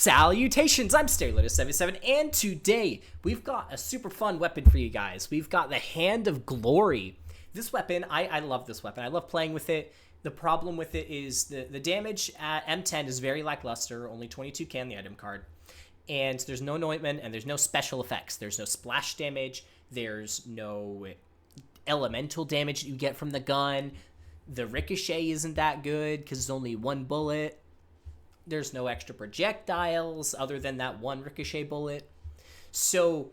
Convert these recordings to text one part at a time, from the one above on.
Salutations, I'm StereoLotus77, and today we've got a super fun weapon for you guys. We've got the Hand of Glory. This weapon, I love this weapon. I love playing with it. The problem with it is the damage at M10 is very lackluster, only 22k on the item card. And there's no anointment, and there's no special effects. There's no splash damage. There's no elemental damage that you get from the gun. The ricochet isn't that good because it's only one bullet. There's no extra projectiles other than that one ricochet bullet. So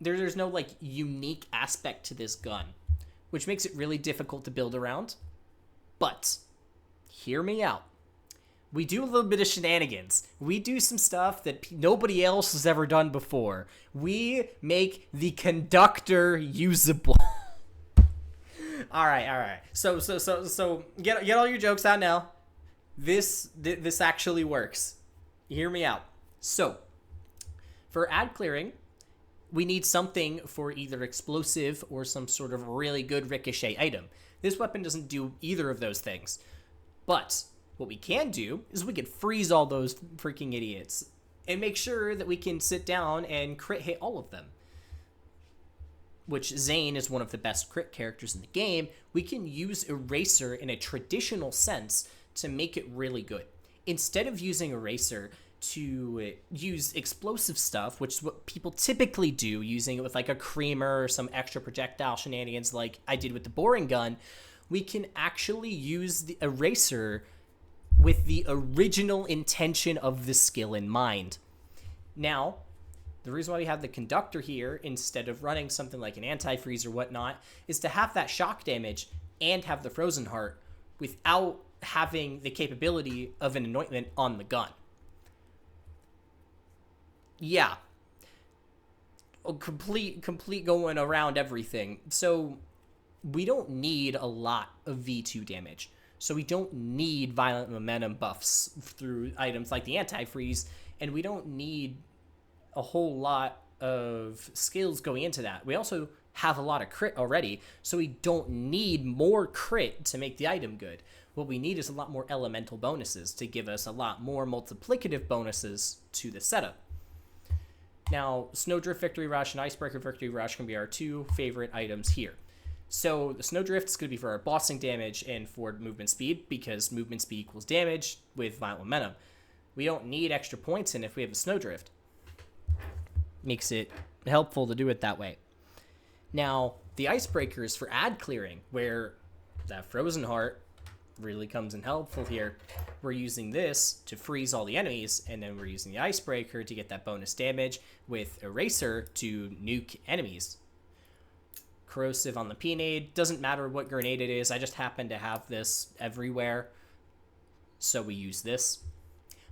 there's no like unique aspect to this gun, which makes it really difficult to build around. But hear me out. We do a little bit of shenanigans. We do some stuff that nobody else has ever done before. We make the Conductor usable. All right. So get all your jokes out now. This actually works. Hear me out. So, for ad clearing, we need something for either explosive or some sort of really good ricochet item. This weapon doesn't do either of those things. But what we can do is we can freeze all those freaking idiots and make sure that we can sit down and crit hit all of them. Which Zane is one of the best crit characters in the game. We can use Eraser in a traditional sense to make it really good. Instead of using Eraser to use explosive stuff, which is what people typically do, using it with like a creamer or some extra projectile shenanigans like I did with the boring gun, we can actually use the Eraser with the original intention of the skill in mind. Now, the reason why we have the Conductor here instead of running something like an anti-freeze or whatnot is to have that shock damage and have the frozen heart without having the capability of an anointment on the gun. Yeah. Complete going around everything. So we don't need a lot of V2 damage. So we don't need violent momentum buffs through items like the anti-freeze, and we don't need a whole lot of skills going into that. We also have a lot of crit already, so we don't need more crit to make the item good. What we need is a lot more elemental bonuses to give us a lot more multiplicative bonuses to the setup. Now, Snowdrift Victory Rush and Icebreaker Victory Rush can be our two favorite items here. So the Snowdrift is going to be for our bossing damage and for movement speed, because movement speed equals damage with violent momentum. We don't need extra points in if we have a Snowdrift. Makes it helpful to do it that way. Now, the Icebreaker is for ad clearing, where that Frozen Heart really comes in helpful here. We're using this to freeze all the enemies, and then we're using the Icebreaker to get that bonus damage with Eraser to nuke enemies. Corrosive on the P-Nade. Doesn't matter what grenade it is, I just happen to have this everywhere, so we use this.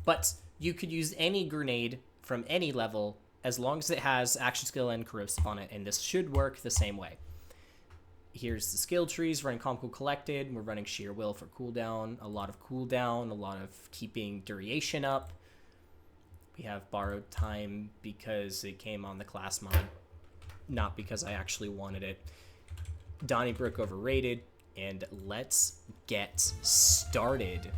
But you could use any grenade from any level as long as it has action skill and corrosive on it, and this should work the same way. Here's the skill trees, running Calm Cool Collected. We're running Sheer Will for cooldown, a lot of cooldown, a lot of keeping duration up. We have Borrowed Time because it came on the class mod, not because I actually wanted it. Donnybrook overrated, and let's get started.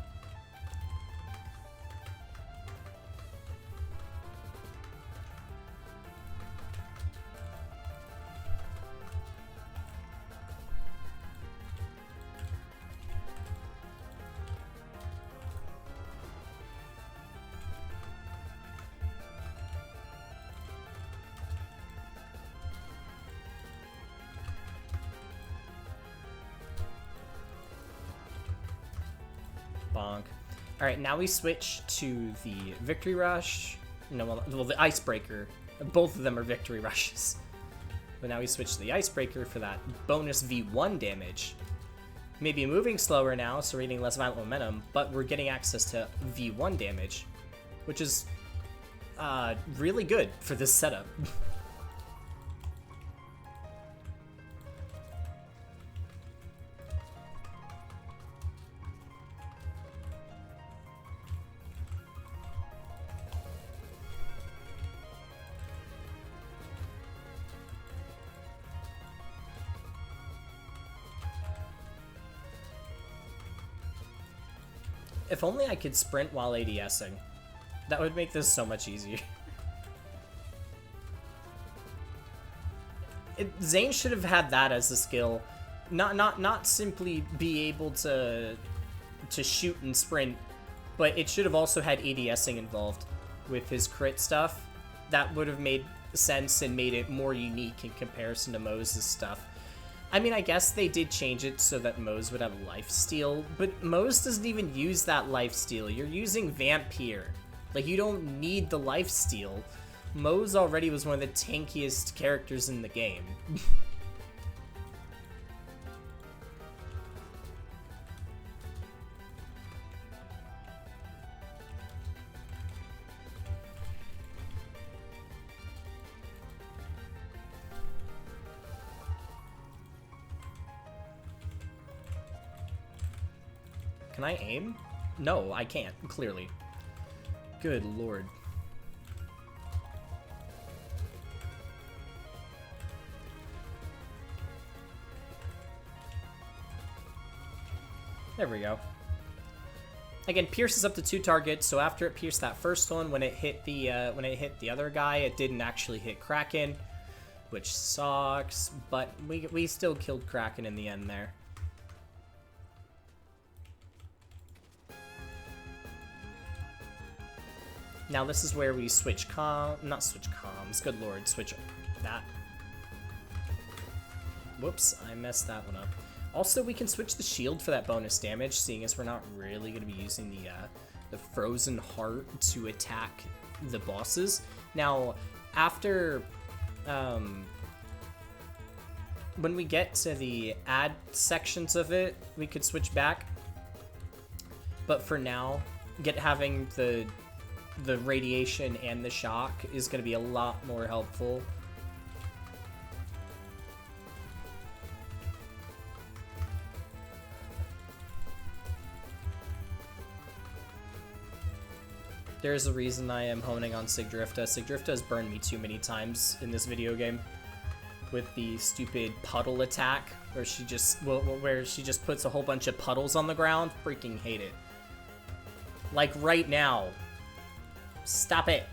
Bonk. All right, now we switch to the Victory Rush. No, well, the Icebreaker. Both of them are Victory Rushes. But now we switch to the Icebreaker for that bonus V1 damage. Maybe moving slower now, so we're getting less violent momentum, but we're getting access to V1 damage, which is really good for this setup. If only I could sprint while ADSing. That would make this so much easier. Zane should have had that as a skill. Not simply be able to shoot and sprint, but it should have also had ADSing involved with his crit stuff. That would have made sense and made it more unique in comparison to Mose's stuff. I mean, I guess they did change it so that Mose would have lifesteal, but Mose doesn't even use that lifesteal. You're using Vampire. Like, you don't need the lifesteal. Mose already was one of the tankiest characters in the game. Can I aim? No, I can't, clearly. Good lord. There we go. Again, pierces up to 2 targets, so after it pierced that first one, when it hit the other guy, it didn't actually hit Kraken, which sucks, but we still killed Kraken in the end there. Now this is where we switch not switch comms, good lord, switch that. Whoops, I messed that one up. Also, we can switch the shield for that bonus damage, seeing as we're not really going to be using the frozen heart to attack the bosses. Now, after, when we get to the add sections of it, we could switch back. But for now, having the radiation and the shock is going to be a lot more helpful. There's a reason I am honing on Sigdrifta. Sigdrifta has burned me too many times in this video game with the stupid puddle attack where she just puts a whole bunch of puddles on the ground. Freaking hate it. Like right now. Stop it.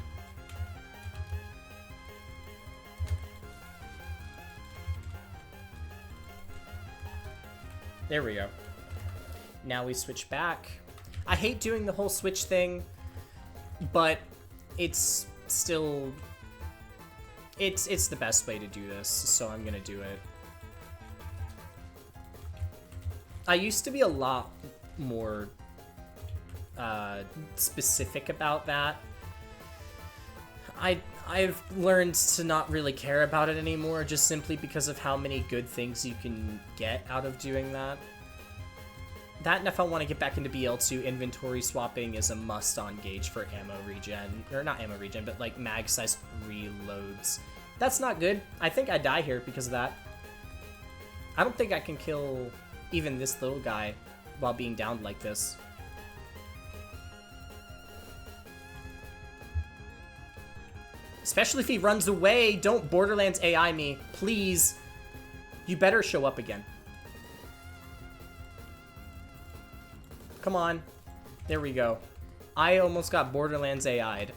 There we go. Now we switch back. I hate doing the whole switch thing, but it's still it's the best way to do this, so I'm gonna do it. I used to be a lot more specific about that. I've learned to not really care about it anymore, just simply because of how many good things you can get out of doing that. That, and if I want to get back into BL2, inventory swapping is a must-on gauge for ammo regen. Or not ammo regen, but like mag size reloads. That's not good. I think I die here because of that. I don't think I can kill even this little guy while being downed like this. Especially if he runs away. Don't Borderlands AI me, please. You better show up again. Come on. There we go. I almost got Borderlands AI'd.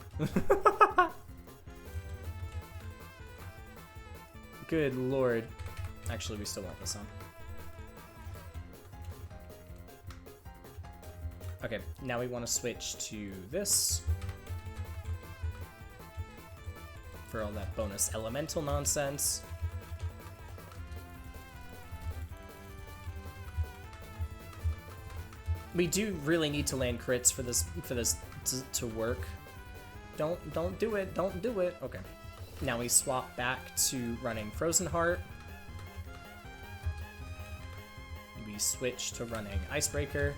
Good lord. Actually, we still want this on. Okay, now we want to switch to this. For all that bonus elemental nonsense. We do really need to land crits for this to work. Don't do it. Don't do it. Okay. Now we swap back to running Frozen Heart. We switch to running Icebreaker.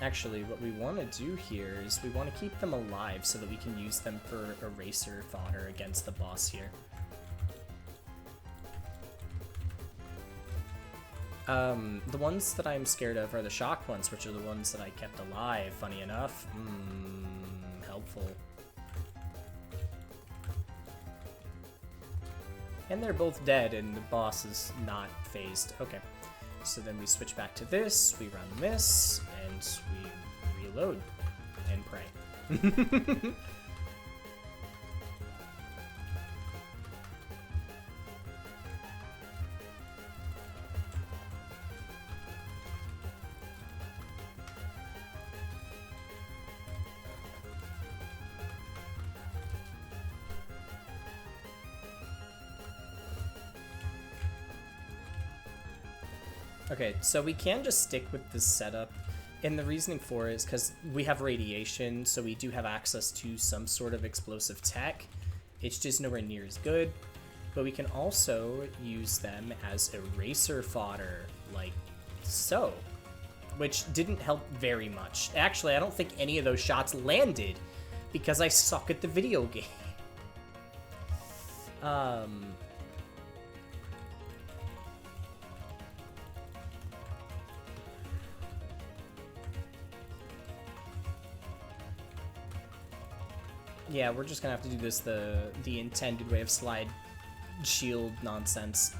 Actually, what we want to do here is we want to keep them alive so that we can use them for Eraser fodder against the boss here. The ones that I'm scared of are the shock ones, which are the ones that I kept alive, funny enough. Helpful. And they're both dead, and the boss is not phased. Okay. So then we switch back to this, we run this, and we reload and pray. Okay, so we can just stick with this setup, and the reasoning for it is because we have radiation, so we do have access to some sort of explosive tech. It's just nowhere near as good, but we can also use them as eraser fodder, like so, which didn't help very much. Actually, I don't think any of those shots landed, because I suck at the video game. Yeah, we're just gonna have to do this the intended way of slide shield nonsense.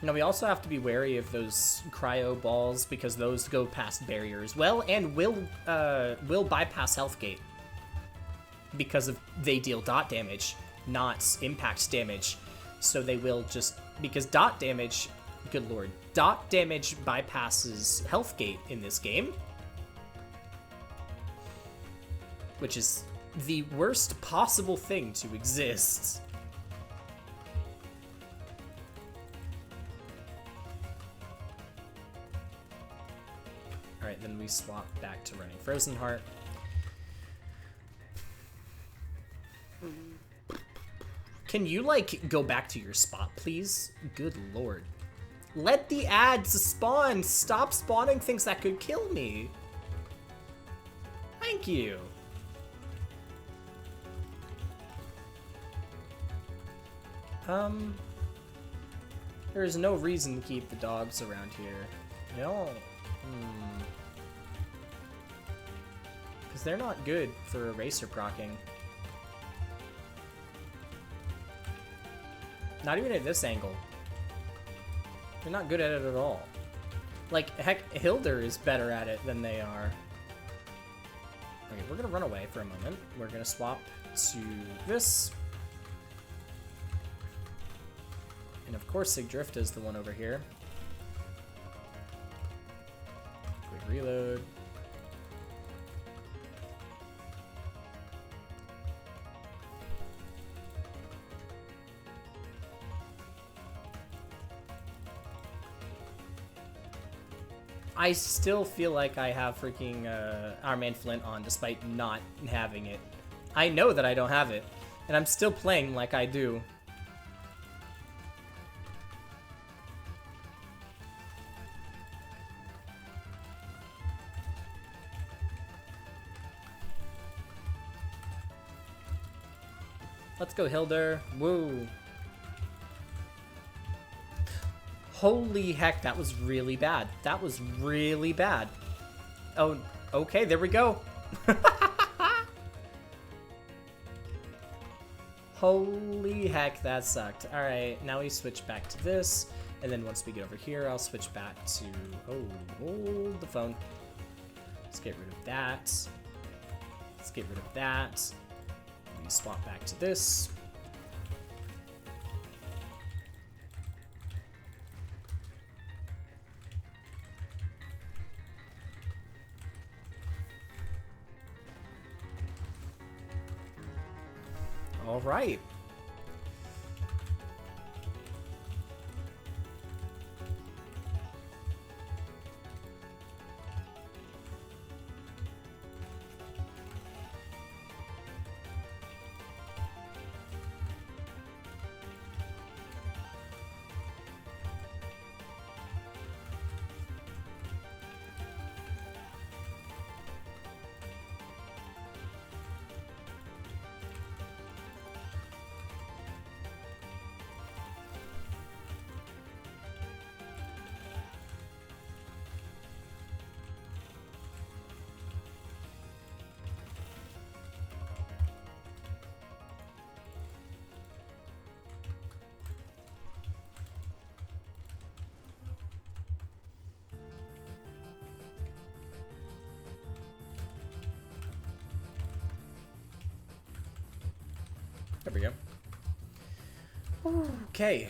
Now we also have to be wary of those cryo balls because those go past barriers. Well, and will bypass health gate because of they deal dot damage, not impact damage. So they will just because dot damage. Good lord. Dot damage bypasses health gate in this game. Which is the worst possible thing to exist. Alright, then we swap back to running Frozen Heart. Can you, like, go back to your spot, please? Good lord. Let the ads spawn! Stop spawning things that could kill me! Thank you! There's no reason to keep the dogs around here. No. Because they're not good for eraser procking. Not even at this angle. They're not good at it at all. Like, heck, Hilder is better at it than they are. Okay, we're gonna run away for a moment. We're gonna swap to this. And of course, Sigdrift is the one over here. Quick reload. I still feel like I have freaking Iron Man Flint on despite not having it. I know that I don't have it, and I'm still playing like I do. Let's go, Hilder. Woo. Holy heck, that was really bad. That was really bad. Oh, okay, there we go. Holy heck, that sucked. Alright, now we switch back to this. And then once we get over here, I'll switch back to... Oh, hold the phone. Let's get rid of that. Let's get rid of that. We swap back to this. All right. we go. Okay.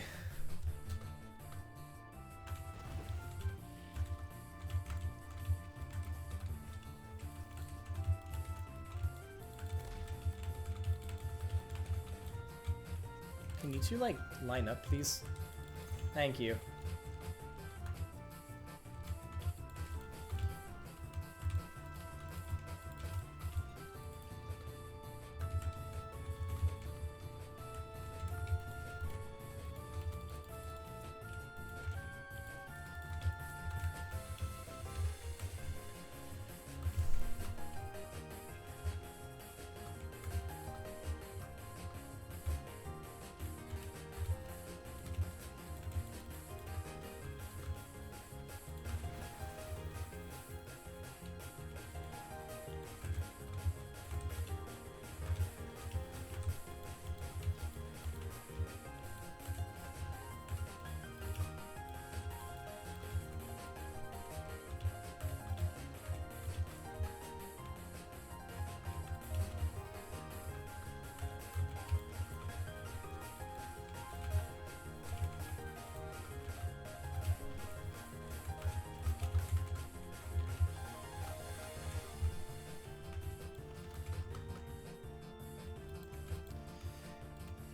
Can you two, like, line up, please? Thank you.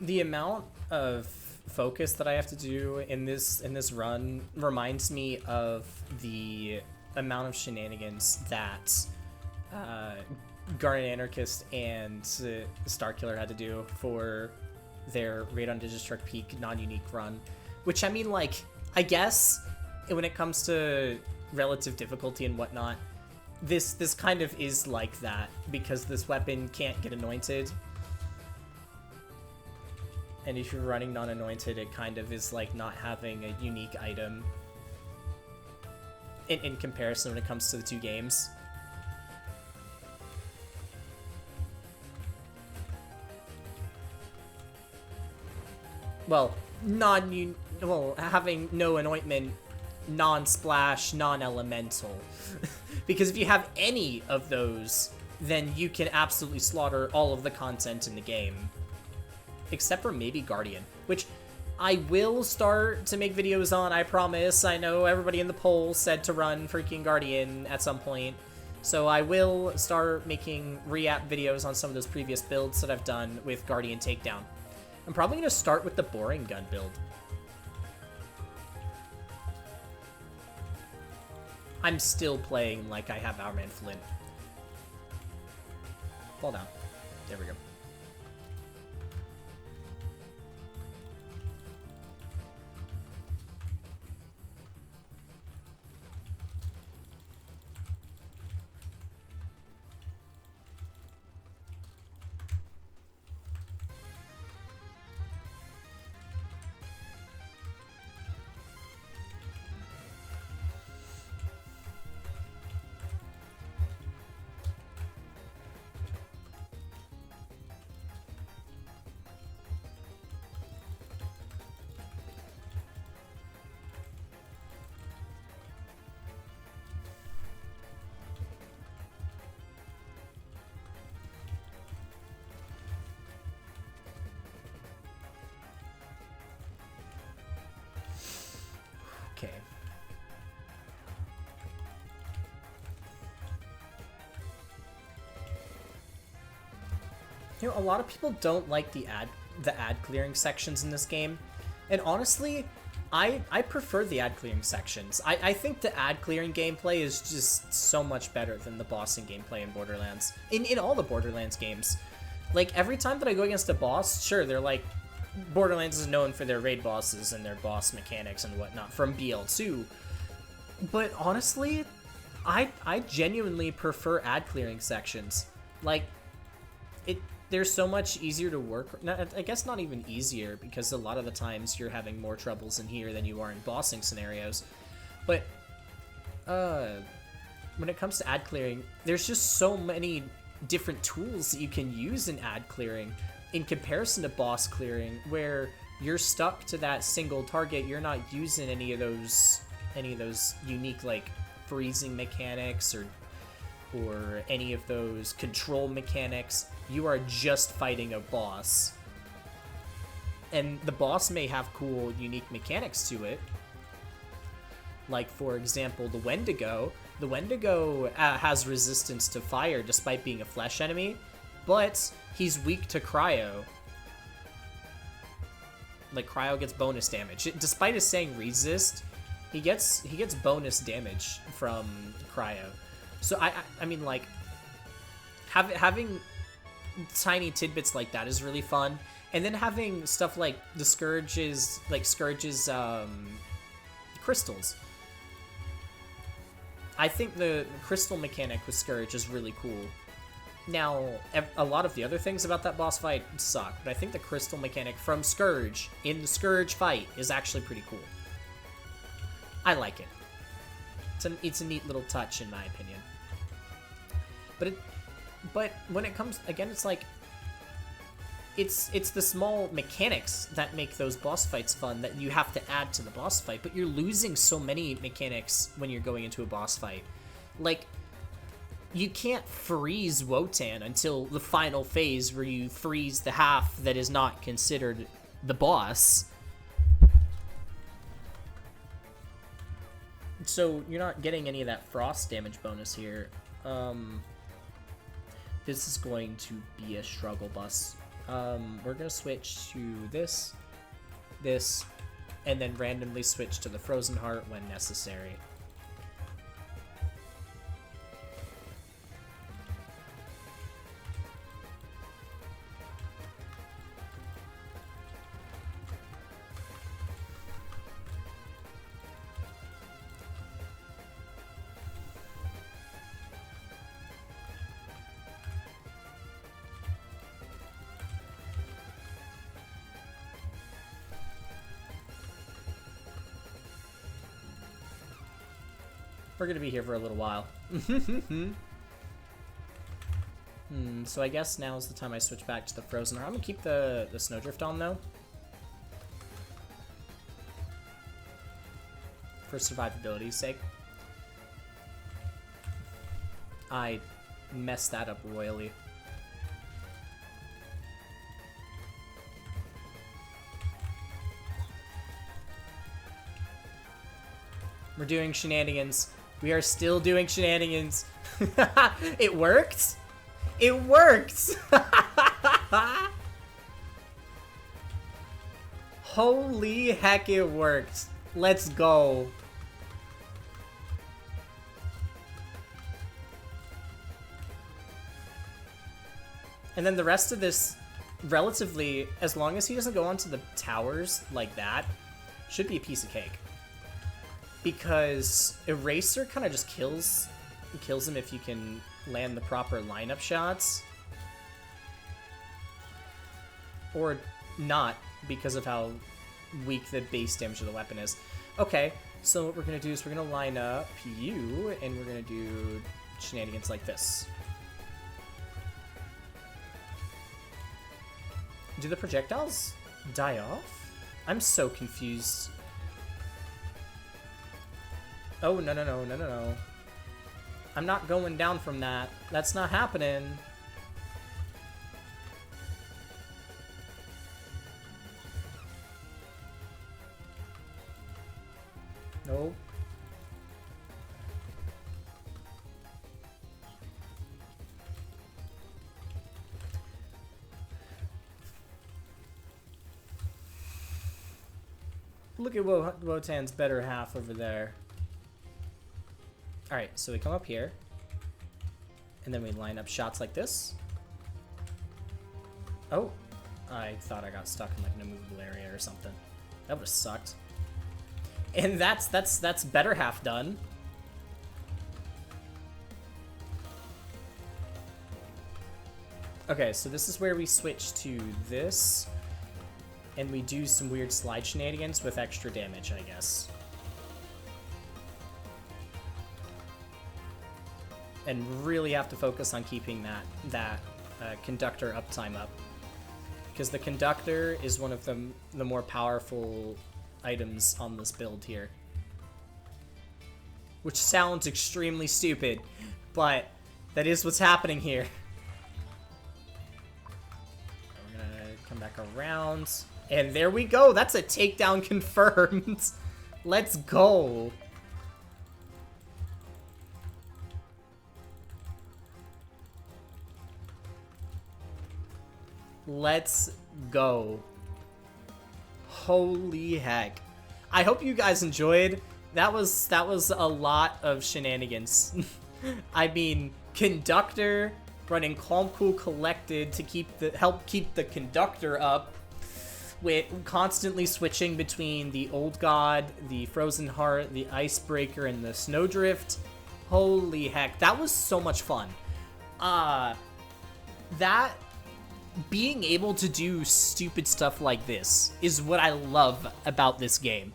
The amount of focus that I have to do in this run reminds me of the amount of shenanigans that Garnet, Anarchist, and Starkiller had to do for their Raid on Digistruct Peak non-unique run. Which, I mean, like, I guess when it comes to relative difficulty and whatnot, this kind of is like that, because this weapon can't get anointed. And if you're running non-anointed, it kind of is like not having a unique item in comparison when it comes to the two games. Well, having no anointment, non-splash, non-elemental. Because if you have any of those, then you can absolutely slaughter all of the content in the game. Except for maybe Guardian, which I will start to make videos on, I promise. I know everybody in the poll said to run freaking Guardian at some point. So I will start making re-app videos on some of those previous builds that I've done with Guardian Takedown. I'm probably going to start with the boring gun build. I'm still playing like I have Our Man Flint. Fall down. There we go. Okay. You know, a lot of people don't like the ad clearing sections in this game, and honestly, I prefer the ad clearing sections. I think the ad clearing gameplay is just so much better than the bossing gameplay in Borderlands. In all the Borderlands games. Like, every time that I go against a boss, sure, they're like, Borderlands is known for their raid bosses and their boss mechanics and whatnot from BL2. But honestly, I genuinely prefer ad clearing sections. Like, they're so much easier to work. I guess not even easier, because a lot of the times you're having more troubles in here than you are in bossing scenarios. But when it comes to ad clearing, there's just so many different tools that you can use in ad clearing in comparison to boss clearing, where you're stuck to that single target. You're not using any of those unique, like, freezing mechanics or any of those control mechanics. You are just fighting a boss And the boss may have cool, unique mechanics to it. Like, for example, the Wendigo. The Wendigo has resistance to fire despite being a flesh enemy, but he's weak to cryo. Like, cryo gets bonus damage. Despite us saying resist, he gets bonus damage from cryo. So, I mean, like, having tiny tidbits like that is really fun. And then having stuff like the Scourge's crystals. I think the crystal mechanic with Scourge is really cool. Now, a lot of the other things about that boss fight suck, but I think the crystal mechanic from Scourge in the Scourge fight is actually pretty cool. I like it. It's a neat little touch, in my opinion. But when it comes, again, it's like, it's the small mechanics that make those boss fights fun that you have to add to the boss fight, but you're losing so many mechanics when you're going into a boss fight. Like, you can't freeze Wotan until the final phase where you freeze the half that is not considered the boss. So you're not getting any of that frost damage bonus here. This is going to be a struggle bus. We're gonna switch to this, and then randomly switch to the Frozen Heart when necessary. We're gonna be here for a little while. So I guess now is the time I switch back to the Frozen Heart. I'm gonna keep the Snowdrift on, though. For survivability's sake. I messed that up royally. We're doing shenanigans. We are still doing shenanigans. It worked? It worked! Holy heck, it worked. Let's go. And then the rest of this, relatively, as long as he doesn't go onto the towers like that, should be a piece of cake. Because Eraser kind of just kills him if you can land the proper lineup shots. Or not, because of how weak the base damage of the weapon is. Okay, so what we're going to do is we're going to line up you, and we're going to do shenanigans like this. Do the projectiles die off? I'm so confused. Oh, no, no, no, no, no, no. I'm not going down from that. That's not happening. Nope. Look at Wotan's better half over there. Alright, so we come up here, and then we line up shots like this. Oh, I thought I got stuck in like an immovable area or something. That would've sucked. And that's better half done. Okay, so this is where we switch to this, and we do some weird slide shenanigans with extra damage, I guess. And really have to focus on keeping that Conductor uptime up. Because the Conductor is one of the more powerful items on this build here. Which sounds extremely stupid, but that is what's happening here. We're gonna come back around. And there we go. That's a takedown confirmed. Let's go. Let's go. Holy heck. I hope you guys enjoyed. That was a lot of shenanigans. I mean, Conductor running calm, cool, collected to help keep the Conductor up, with constantly switching between the Old God, the Frozen Heart, the Icebreaker, and the Snowdrift. Holy heck, that was so much fun. That being able to do stupid stuff like this is what I love about this game.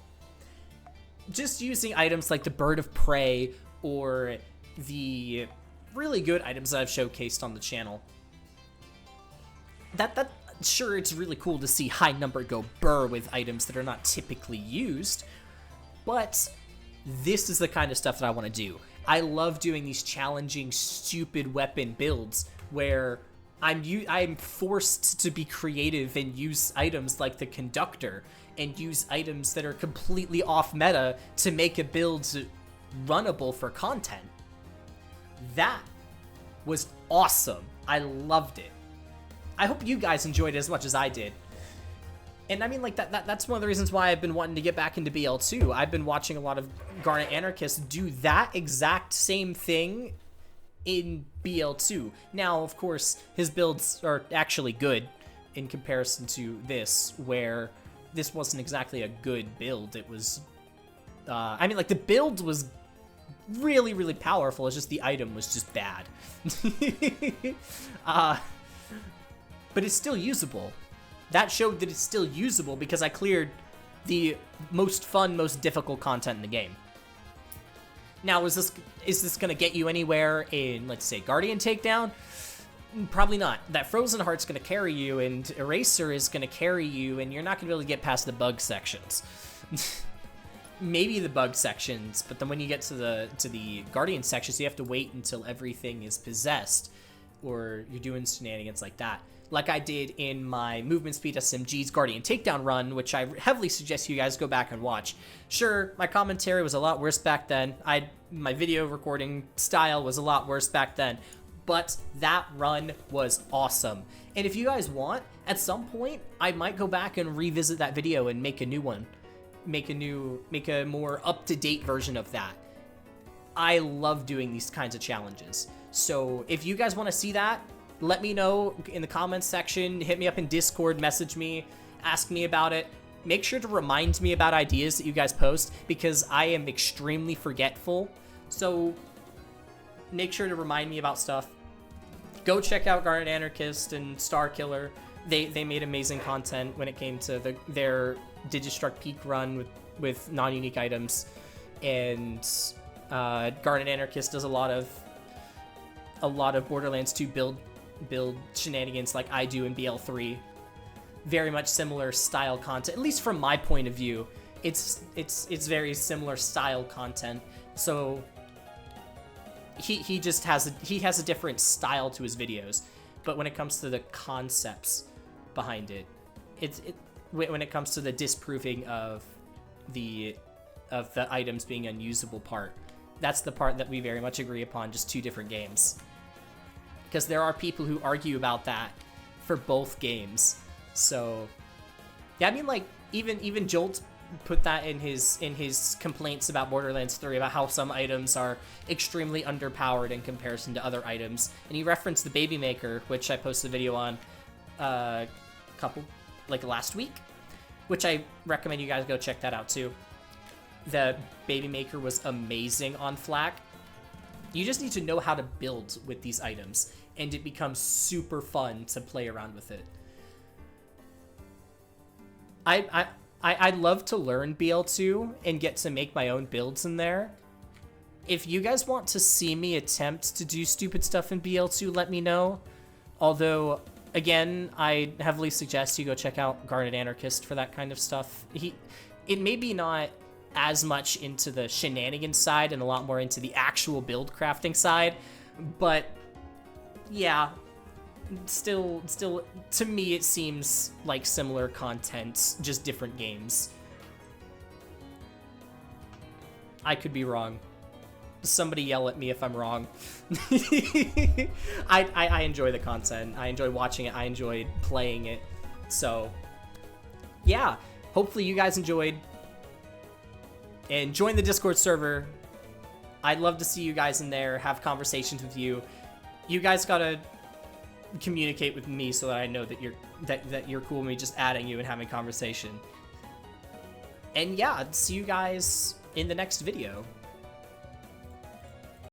Just using items like the Bird of Prey or the really good items that I've showcased on the channel. Sure, it's really cool to see High Number go burr with items that are not typically used, but this is the kind of stuff that I want to do. I love doing these challenging, stupid weapon builds where I'm forced to be creative and use items like the Conductor and use items that are completely off meta to make a build runnable for content. That was awesome. I loved it. I hope you guys enjoyed it as much as I did. And I mean, like, that's one of the reasons why I've been wanting to get back into BL2. I've been watching a lot of Garnet Anarchist do that exact same thing in BL2. Now, of course, his builds are actually good in comparison to this, where this wasn't exactly a good build. It was, I mean, like, the build was really, really powerful. It's just the item was just bad. But it's still usable. That showed that it's still usable because I cleared the most fun, most difficult content in the game. Now, is this gonna get you anywhere in, let's say, Guardian Takedown? Probably not. That Frozen Heart's gonna carry you, and Eraser is gonna carry you, and you're not gonna be able to get past the bug sections. Maybe the bug sections, but then when you get to the Guardian sections, you have to wait until everything is possessed, or you're doing shenanigans like that. Like I did in my Movement Speed SMG's Guardian Takedown run, which I heavily suggest you guys go back and watch. Sure, my commentary was a lot worse back then. My video recording style was a lot worse back then, but that run was awesome. And if you guys want, at some point, I might go back and revisit that video and make a new one. Make a more up-to-date version of that. I love doing these kinds of challenges. So if you guys want to see that, let me know in the comments section, hit me up in Discord, message me, ask me about it. Make sure to remind me about ideas that you guys post, because I am extremely forgetful. So make sure to remind me about stuff. Go check out Garnet Anarchist and Star Killer. They made amazing content when it came to their Digistruct Peak run with non-unique items. And Garnet Anarchist does a lot of Borderlands 2 build shenanigans like I do in BL3. Very much similar style content, at least from my point of view. It's very similar style content. So he just has a different style to his videos, but when it comes to the concepts behind it, when it comes to the disproving of the items being unusable part, that's the part that we very much agree upon. Just two different games. Because there are people who argue about that for both games. So, yeah, I mean, like, even Jolt put that in his complaints about Borderlands 3, about how some items are extremely underpowered in comparison to other items. And he referenced the Baby Maker, which I posted a video on last week, which I recommend you guys go check that out too. The Baby Maker was amazing on Flak. You just need to know how to build with these items, and it becomes super fun to play around with it. I'd love to learn BL2 and get to make my own builds in there. If you guys want to see me attempt to do stupid stuff in BL2, let me know. Although, again, I heavily suggest you go check out Garnet Anarchist for that kind of stuff. It may be not as much into the shenanigans side and a lot more into the actual build crafting side, but yeah, still, to me, it seems like similar content, just different games. I could be wrong. Somebody yell at me if I'm wrong. I enjoy the content. I enjoy watching it. I enjoy playing it. So, yeah. Hopefully you guys enjoyed. And join the Discord server. I'd love to see you guys in there, have conversations with you. You guys gotta communicate with me so that I know that you're cool with me just adding you and having conversation. And yeah, see you guys in the next video.